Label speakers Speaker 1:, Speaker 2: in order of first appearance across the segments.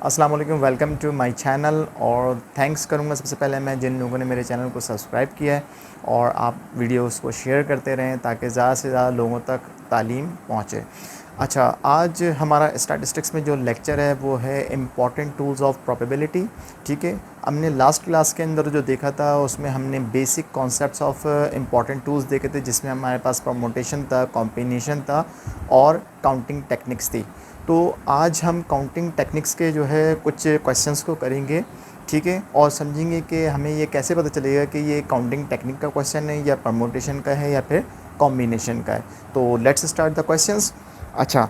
Speaker 1: अस्सलाम वालेकुम, welcome to my channel. और थैंक्स करूँगा सबसे पहले मैं जिन लोगों ने मेरे चैनल को सब्सक्राइब किया है और आप वीडियोस को शेयर करते रहें ताकि ज़्यादा से ज़्यादा लोगों तक तालीम पहुँचे। अच्छा, आज हमारा स्टैटिस्टिक्स में जो लेक्चर है वो है इम्पॉर्टेंट टूल्स ऑफ प्रोबेबिलिटी। ठीक है, हमने लास्ट क्लास के अंदर जो देखा था उसमें हमने basic concepts of important tools देखे थे, जिसमें हमारे पास परमुटेशन था, कॉम्बिनेशन था और काउंटिंग टेक्निक्स थी। तो आज हम काउंटिंग टेक्निक्स के जो है कुछ क्वेश्चंस को करेंगे, ठीक है, और समझेंगे कि हमें ये कैसे पता चलेगा कि ये काउंटिंग टेक्निक का क्वेश्चन है या परमुटेशन का है या फिर कॉम्बिनेशन का है। तो लेट्स स्टार्ट द क्वेश्चंस। अच्छा,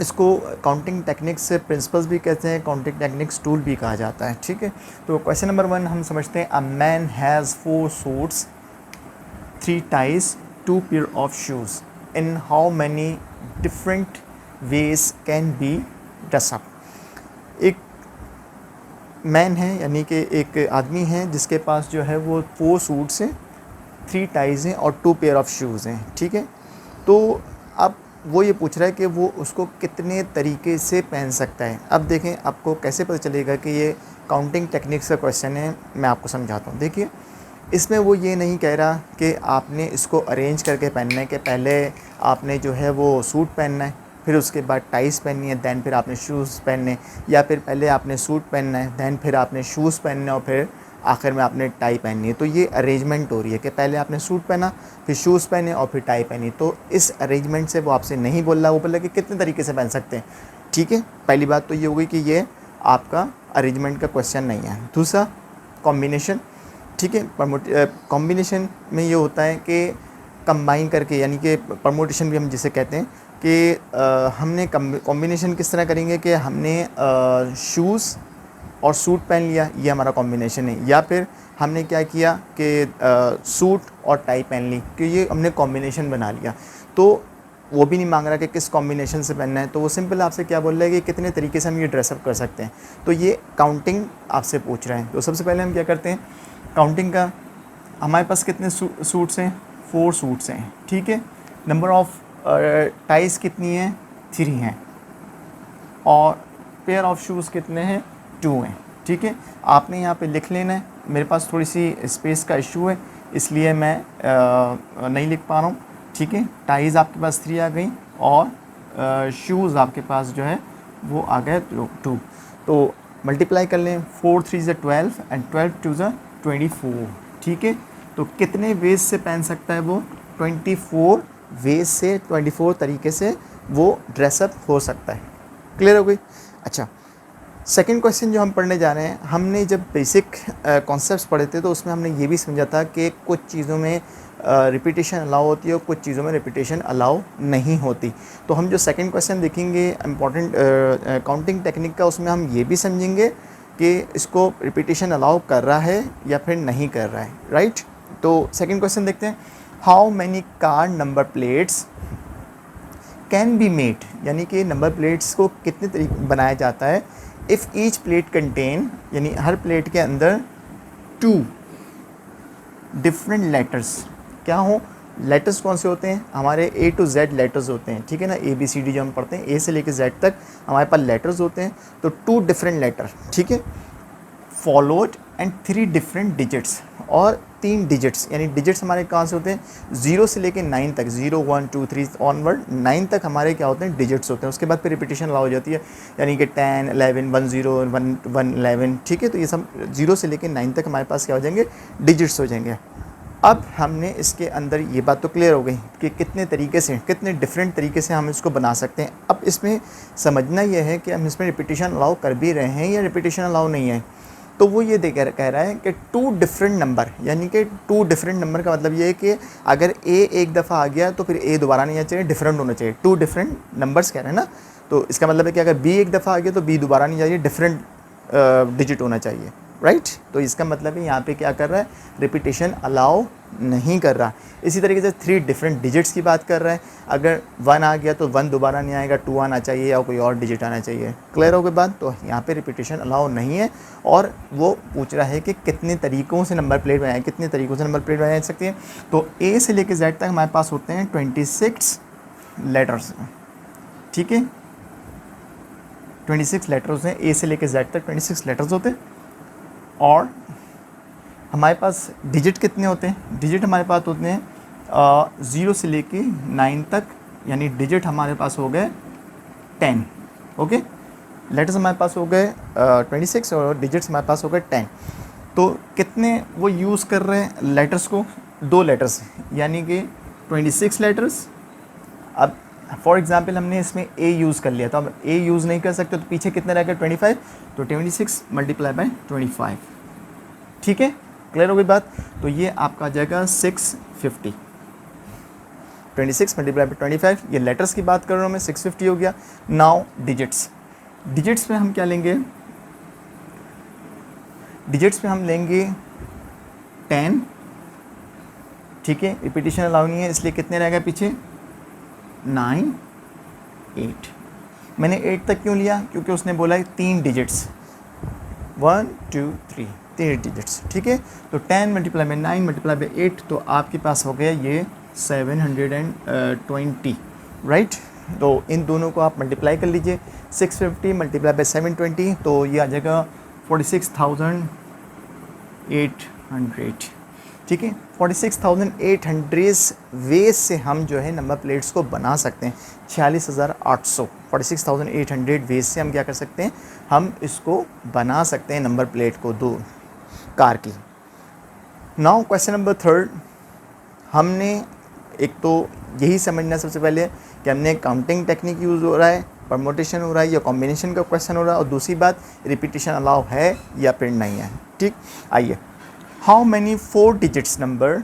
Speaker 1: इसको काउंटिंग टेक्निक्स से प्रिंसिपल्स भी कहते हैं, काउंटिंग टेक्निक्स टूल भी कहा जाता है। ठीक है, तो क्वेश्चन नंबर 1 हम समझते हैं। A man has 4 suits, 3 ties, 2 pair of shoes. In how many different ways can be dress up? एक मैन है, यानी कि एक आदमी है जिसके पास जो है वो 4 सूट्स हैं, 3 टाइज़ हैं और 2 पेयर ऑफ शूज़ हैं। ठीक है, तो अब वो ये पूछ रहा है कि वो उसको कितने तरीके से पहन सकता है। अब देखें, आपको कैसे पता चलेगा कि ये काउंटिंग टेक्निक्स का क्वेश्चन है, मैं आपको समझाता हूँ। देखिए, इसमें वो ये नहीं कह रहा कि आपने इसको अरेंज करके पहनना है कि पहले आपने जो है वो सूट पहनना है, फिर उसके बाद टाइस पहननी है, दैन फिर आपने शूज़ पहनने, या फिर पहले आपने सूट पहनना है, दैन फिर आपने शूज़ पहनने और फिर आखिर में आपने टाई पहननी है। तो ये अरेंजमेंट हो रही है कि पहले आपने सूट पहना, फिर शूज़ पहने और फिर टाई पहनी। तो इस अरेंजमेंट से वो आपसे नहीं बोल रहा, वो बोल रहा कि कितने तरीके से पहन सकते हैं। ठीक है, पहली बात तो ये हो गई कि ये आपका अरेंजमेंट का क्वेश्चन नहीं है। दूसरा, कॉम्बिनेशन। ठीक है, कॉम्बिनेशन में ये होता है कि कंबाइन करके, यानी कि परमुटेशन भी हम जिसे कहते हैं कि हमने कॉम्बिनेशन किस तरह करेंगे कि हमने शूज़ और सूट पहन लिया, ये हमारा कॉम्बिनेशन है। या फिर हमने क्या किया कि सूट और टाई पहन ली, कि ये हमने कॉम्बिनेशन बना लिया। तो वो भी नहीं मांग रहा कि किस कॉम्बिनेशन से पहनना है, तो वो सिंपल आपसे क्या बोल रहा है कि कितने तरीके से हम ये ड्रेसअप कर सकते हैं। तो ये काउंटिंग आपसे पूछ रहे हैं। तो सबसे पहले हम क्या करते हैं, काउंटिंग का हमारे पास कितने सूट्स हैं, 4 सूट्स हैं। ठीक है, नंबर ऑफ़ टाइस कितनी हैं, 3 हैं, और पेयर ऑफ शूज़ कितने हैं, 2 हैं। ठीक है, आपने यहाँ पे लिख लेना है। मेरे पास थोड़ी सी स्पेस का इशू है, इसलिए मैं नहीं लिख पा रहा हूँ। ठीक है, टाइज़ आपके पास 3 आ गई और शूज़ आपके पास जो है वो आ गए 2। तो मल्टीप्लाई कर लें, 4 3 ज़ा 12 एंड 12 2 ज़ा 24। ठीक है, तो कितने वेज से पहन सकता है वो, 24 वेज से, 24 तरीके से वो ड्रेसअप हो सकता है। क्लियर हो गई। अच्छा, सेकंड क्वेश्चन जो हम पढ़ने जा रहे हैं, हमने जब बेसिक कॉन्सेप्ट्स पढ़े थे तो उसमें हमने ये भी समझा था कि कुछ चीज़ों में रिपीटेशन अलाउ होती है और कुछ चीज़ों में रिपीटेशन अलाउ नहीं होती। तो हम जो सेकंड क्वेश्चन देखेंगे इम्पॉर्टेंट काउंटिंग टेक्निक का, उसमें हम ये भी समझेंगे कि इसको रिपीटेशन अलाउ कर रहा है या फिर नहीं कर रहा है। राइट, तो सेकंड क्वेश्चन देखते हैं। How many car number plates can be made, यानी कि नंबर प्लेट्स को कितने तरीके बनाया जाता है। इफ़ ईच प्लेट कंटेन, यानी हर प्लेट के अंदर 2 डिफरेंट लेटर्स, क्या हो, लेटर्स कौन से होते हैं, हमारे A to Z लेटर्स होते हैं। ठीक है ना, ABCD जो हम पढ़ते हैं, A से लेकर Z तक हमारे पास लेटर्स होते हैं। तो 2 डिफरेंट लेटर, ठीक है, फॉलोड एंड 3 डिफरेंट डिजिट्स, और 3 डिजिट्स, यानी डिजिट्स हमारे कहाँ से होते हैं, 0 से लेके 9 तक, 0 1 2 3 ऑनवर्ड 9 तक हमारे क्या होते हैं, डिजिट्स होते हैं। उसके बाद फिर रिपीटेशन अलाउ हो जाती है, यानी कि 10 11 1 0 1 1 11। ठीक है, तो ये सब 0 से लेके 9 तक हमारे पास क्या हो जाएंगे, डिजिट्स हो जाएंगे। अब हमने इसके अंदर ये बात तो क्लियर हो गई कि कितने तरीके से, कितने डिफरेंट तरीके से हम इसको बना सकते हैं। अब इसमें समझना यह है कि हम इसमें रिपीटेशन अलाउ कर भी रहे हैं या रिपीटेशन अलाउ नहीं है। तो वो ये कह रहा है कि 2 डिफरेंट नंबर, यानी कि 2 डिफरेंट नंबर का मतलब ये है कि अगर ए एक दफ़ा आ गया तो फिर ए दोबारा नहीं आना चाहिए, डिफरेंट होना चाहिए। 2 डिफरेंट नंबर्स कह रहे हैं ना, तो इसका मतलब है कि अगर बी एक दफ़ा आ गया तो बी दोबारा नहीं चाहिए, डिफरेंट डिजिट होना चाहिए। राइट, तो इसका मतलब है यहाँ पे क्या कर रहा है, रिपीटेशन अलाउ नहीं कर रहा। इसी तरीके से 3 डिफरेंट डिजिट्स की बात कर रहा है। अगर 1 आ गया तो 1 दोबारा नहीं आएगा, 2 आना चाहिए या कोई और डिजिट आना चाहिए। क्लियर हो गई बात, तो यहाँ पे रिपीटेशन अलाउ नहीं है। और वो पूछ रहा है कि कितने तरीक़ों से नंबर प्लेट बनाए, कितने तरीक़ों से नंबर प्लेट बनाई जा सकती है। तो ए से लेकर Z तक हमारे पास होते हैं 26 लेटर्स। ठीक है, 26 लेटर्स हैं, ए से लेकर जेड तक 26 लेटर्स होते हैं। और हमारे पास डिजिट कितने होते हैं? डिजिट हमारे पास होते हैं 0 से लेके 9 तक, यानी डिजिट हमारे पास हो गए 10। ओके, लेटर्स हमारे पास हो गए 26 और डिजिट्स हमारे पास हो गए 10। तो कितने वो यूज़ कर रहे हैं लेटर्स को? 2 लेटर्स, यानी कि 26 लेटर्स। अब फॉर एग्जांपल हमने इसमें ए यूज़ कर लिया, तो अब ए यूज़ नहीं कर सकते, तो पीछे कितने रह गए? 25। तो 26 मल्टीप्लाई बाय 25। ठीक है, क्लियर हो गई बात? तो ये आपका आ जाएगा 650। 26 मल्टीप्लाई बाय 25, ये लेटर्स की बात कर रहा हूँ मैं, 650 हो गया। Now digits. डिजिट्स में हम क्या लेंगे? डिजिट्स में हम लेंगे 10। ठीक है, रिपीटिशन अलाउ नहीं है, इसलिए कितने रह गए पीछे? 9, 8। मैंने 8 तक क्यों लिया? क्योंकि उसने बोला है 3 डिजिट्स, 1 2 3, 3 डिजिट्स। ठीक है, तो 10 मल्टीप्लाई बाय 9 मल्टीप्लाई बाय 8, तो आपके पास हो गया ये 720, राइट। तो इन दोनों को आप मल्टीप्लाई कर लीजिए, 650 मल्टीप्लाई बाय 720, तो ये आ जाएगा 46,800। ठीक है, 46,800 वेज से हम जो है नंबर प्लेट्स को बना सकते हैं। 46,800, 46,800 वेज से हम क्या कर सकते हैं? हम इसको बना सकते हैं नंबर प्लेट को, 2 कार की। नाउ क्वेश्चन नंबर 3, हमने एक तो यही समझना सबसे पहले कि हमने काउंटिंग टेक्निक यूज़ हो रहा है, परमोटेशन हो रहा है या कॉम्बिनेशन का क्वेश्चन हो रहा है, और दूसरी बात रिपीटिशन अलाउ है या फिर नहीं है। ठीक, आइए, हाउ मैनी 4 डिजिट्स नंबर,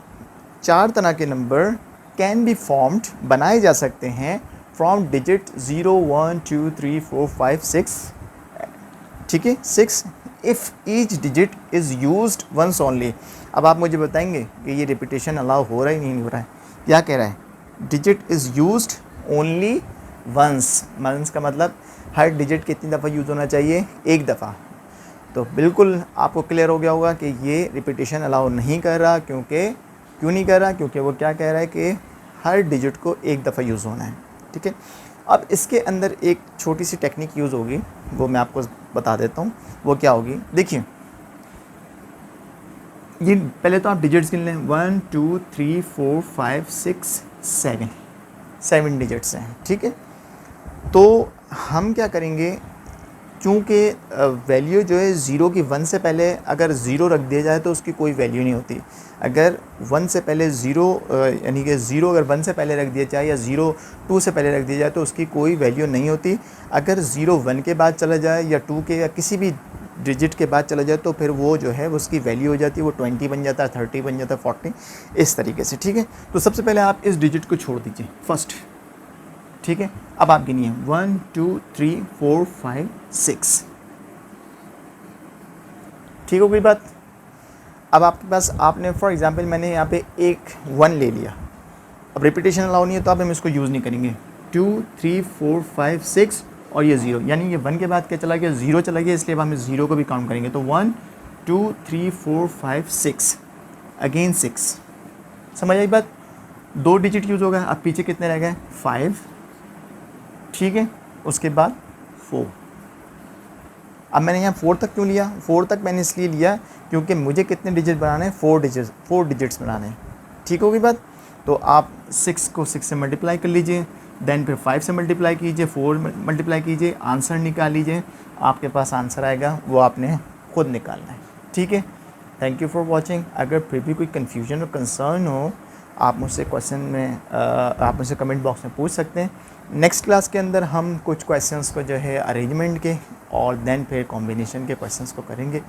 Speaker 1: 4 तरह के नंबर कैन बी फॉर्म्ड, बनाए जा सकते हैं फ्रॉम डिजिट 0 1 2 3 4 5 6। ठीक है, 6 if each digit is used once only. अब आप मुझे बताएंगे कि ये रिपीटेशन अलाउ हो रहा है नहीं हो रहा है? क्या कह रहा है? Digit is used only once. Once का मतलब हर डिजिट कितनी दफ़ा यूज़ होना चाहिए? 1 दफ़ा। तो बिल्कुल आपको क्लियर हो गया होगा कि ये रिपीटेशन अलाउ नहीं कर रहा। क्यों नहीं कर रहा? क्योंकि वो क्या कह रहा है कि हर डिजिट को 1 दफ़ा यूज़ होना है। ठीक है, अब इसके अंदर एक छोटी सी टेक्निक यूज़ होगी, वो मैं आपको बता देता हूँ। वो क्या होगी? देखिए, ये पहले तो आप डिजिट्स गिन लें, 1 2 3 4 5 6 7 डिजिट्स हैं। ठीक है, तो हम क्या करेंगे, चूँकि वैल्यू जो है 0 की 1 से पहले अगर 0 रख दिया जाए तो उसकी कोई वैल्यू नहीं होती। अगर 1 से पहले 0 यानी कि 0 अगर 1 से पहले रख दिया जाए या 0 2 से पहले रख दिया जाए तो उसकी कोई वैल्यू नहीं होती। अगर 0 1 के बाद चला जाए या 2 के या किसी भी डिजिट के बाद चला जाए तो फिर वो जो है उसकी वैल्यू हो जाती है, वो 20 बन जाता है, 30 बन जाता है, 40, इस तरीके से। ठीक है, तो सबसे पहले आप इस डिजिट को छोड़ दीजिए, फर्स्ट। ठीक है, अब आप गिनिए 1 2 3 4 5 6। ठीक हो गई बात? अब आपके पास, आपने फॉर एग्जांपल मैंने यहाँ पे एक 1 ले लिया, अब रिपीटेशन अलाउ नहीं है तो अब हम इसको यूज़ नहीं करेंगे। 2 3 4 5 6 और ये 0, यानी ये 1 के बाद क्या चला गया? 0 चला गया, इसलिए अब हम 0 को भी काउंट करेंगे। तो 1 2 3 4 5 6 अगेन 6। समझ आई बात? 2 डिजिट यूज़ हो गया, अब पीछे कितने रह गए? 5। ठीक है, उसके बाद 4। अब मैंने यहाँ 4 तक क्यों लिया? 4 तक मैंने इसलिए लिया क्योंकि मुझे कितने डिजिट बनाने हैं? 4 डिजिट्स बनाने हैं। ठीक होगी बात? तो आप 6 को 6 से मल्टीप्लाई कर लीजिए, देन फिर 5 से मल्टीप्लाई कीजिए, 4 मल्टीप्लाई कीजिए, आंसर निकाल लीजिए। आपके पास आंसर आएगा, वो आपने खुद निकालना है। ठीक है, थैंक यू फॉर वॉचिंग। अगर फिर भी कोई कन्फ्यूजन और कंसर्न हो, आप मुझसे आप मुझसे कमेंट बॉक्स में पूछ सकते हैं। नेक्स्ट क्लास के अंदर हम कुछ क्वेश्चंस को जो है अरेंजमेंट के और देन फिर कॉम्बिनेशन के क्वेश्चंस को करेंगे।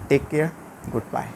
Speaker 1: Take care, good bye.